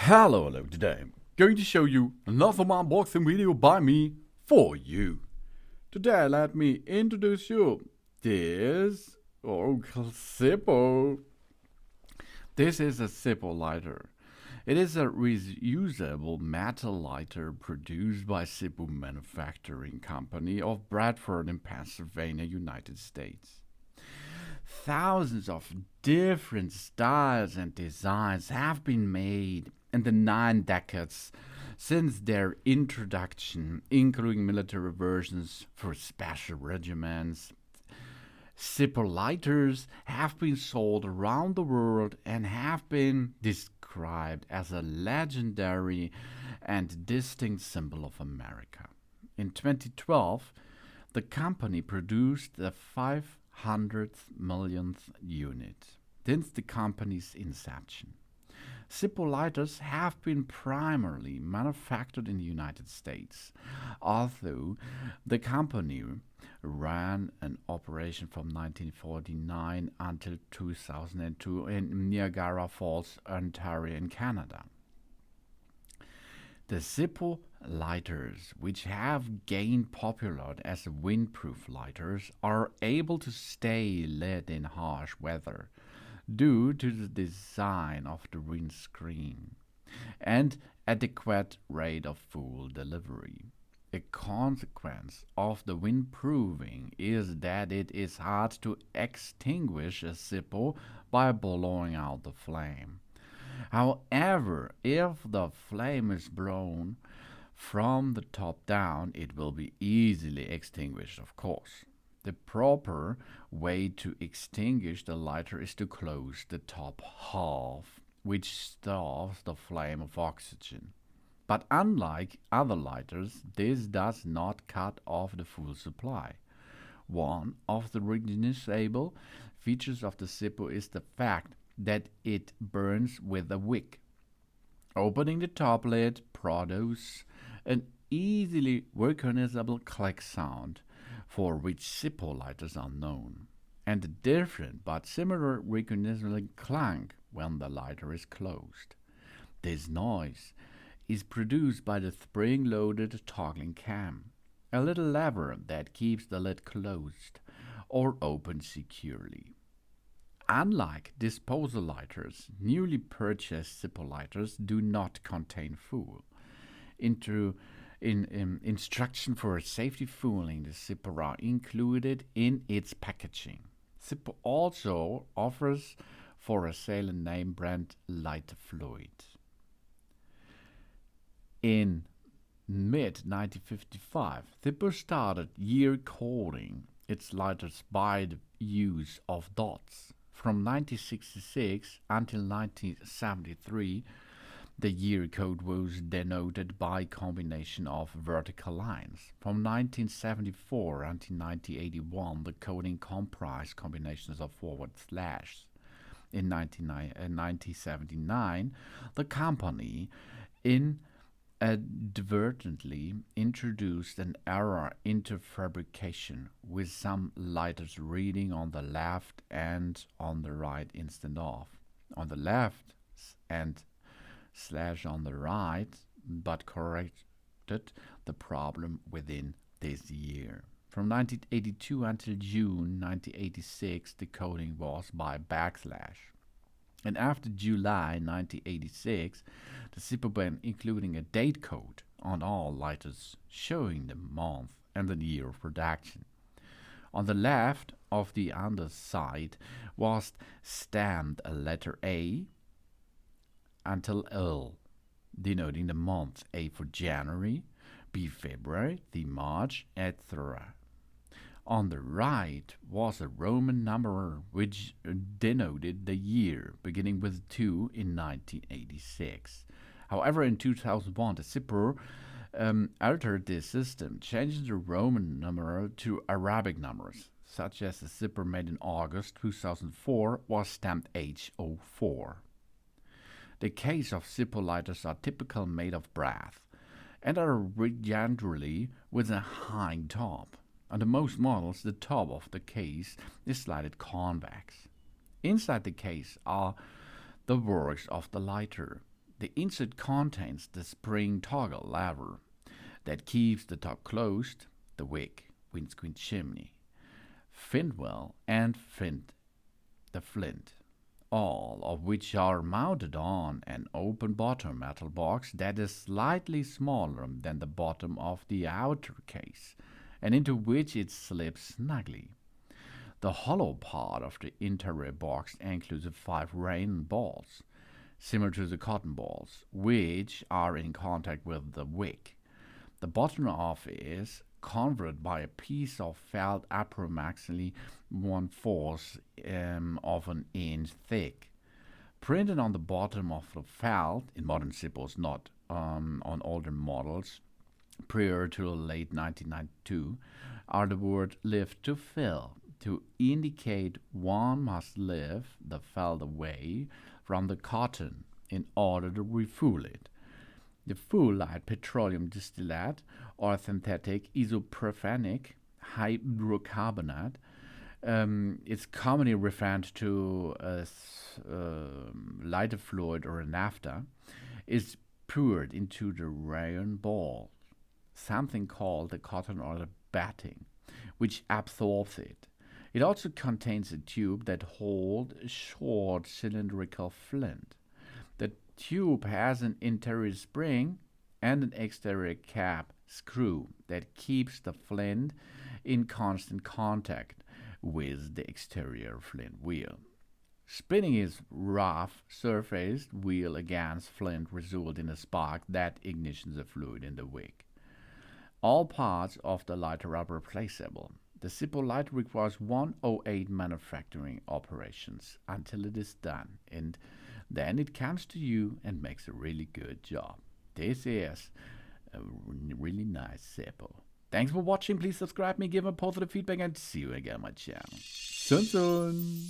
Hello, today I'm going to show you another unboxing video by me for you. Today let me introduce you this Zippo. This is a Zippo lighter. It is a reusable metal lighter produced by Zippo Manufacturing Company of Bradford in Pennsylvania, United States. Thousands of different styles and designs have been made in the 9 decades since their introduction, including military versions for special regiments. Zippo lighters have been sold around the world and have been described as a legendary and distinct symbol of America. In 2012, the company produced the 500th millionth unit since the company's inception. Zippo lighters have been primarily manufactured in the United States, although the company ran an operation from 1949 until 2002 in Niagara Falls, Ontario, in Canada. The Zippo lighters, which have gained popularity as windproof lighters, are able to stay lit in harsh weather due to the design of the windscreen and adequate rate of fuel delivery. A consequence of the windproofing is that it is hard to extinguish a Zippo by blowing out the flame. However, if the flame is blown from the top down, it will be easily extinguished, of course. The proper way to extinguish the lighter is to close the top half, which stops the flame of oxygen. But unlike other lighters, this does not cut off the full supply. One of the reusable features of the Zippo is the fact that it burns with a wick. Opening the top lid produces an easily recognizable click sound, for which Zippo lighters are known, and a different but similar recognizable clank when the lighter is closed. This noise is produced by the spring-loaded toggling cam, a little lever that keeps the lid closed or open securely. Unlike disposal lighters, newly purchased Zippo lighters do not contain fuel. Instruction for safety fueling the Zippo are included in its packaging. Zippo also offers for sale a name brand light fluid. In mid-1955, Zippo started year-coding its lighters by the use of dots. From 1966 until 1973, the year code was denoted by a combination of vertical lines. From 1974 until 1981, the coding comprised combinations of forward slashes. In 1979, the company inadvertently introduced an error into fabrication, with some lighters reading on the left and on the right instead of on the left and slash on the right, but corrected the problem within this year. From 1982 until June 1986, the coding was by backslash. And after July 1986, the Zippo began including a date code on all lighters showing the month and the year of production. On the left of the underside was stamped a letter A until L, denoting the month, A for January, B February, C March, etc. On the right was a Roman numeral which denoted the year, beginning with 2 in 1986. However, in 2001, the Zippo altered this system, changing the Roman numeral to Arabic numbers, such as the Zippo made in August 2004 was stamped H04. The case of Zippo lighters are typically made of brass and are generally with a high top. On most models, the top of the case is slightly convex. Inside the case are the works of the lighter, The insert contains the spring toggle lever that keeps the top closed, the wick, windscreen chimney, flint well, and the flint, all of which are mounted on an open bottom metal box that is slightly smaller than the bottom of the outer case, and into which it slips snugly. The hollow part of the interior box includes 5 rain balls, similar to the cotton balls, which are in contact with the wick. The bottom of it is covered by a piece of felt approximately 1/4 of an inch thick. Printed on the bottom of the felt, in modern Zippos, not on older models, prior to late 1992, are the word lift to fill, to indicate one must lift the felt away from the cotton in order to refuel it. The full-light petroleum distillate or synthetic isopropanonic hydrocarbonate is commonly referred to as lighter fluid or naphtha, is poured into the rayon ball, something called the cotton or the batting, which absorbs it. It also contains a tube that holds a short cylindrical flint. The tube has an interior spring and an exterior cap screw that keeps the flint in constant contact with the exterior flint wheel. Spinning his rough-surfaced wheel against flint results in a spark that ignitions the fluid in the wick. All parts of the lighter are replaceable. The Zippo lighter requires 108 manufacturing operations until it is done, and then it comes to you and makes a really good job. This is a really nice Zippo. Thanks for watching. Please subscribe me, give me positive feedback, and see you again on my channel. Soon.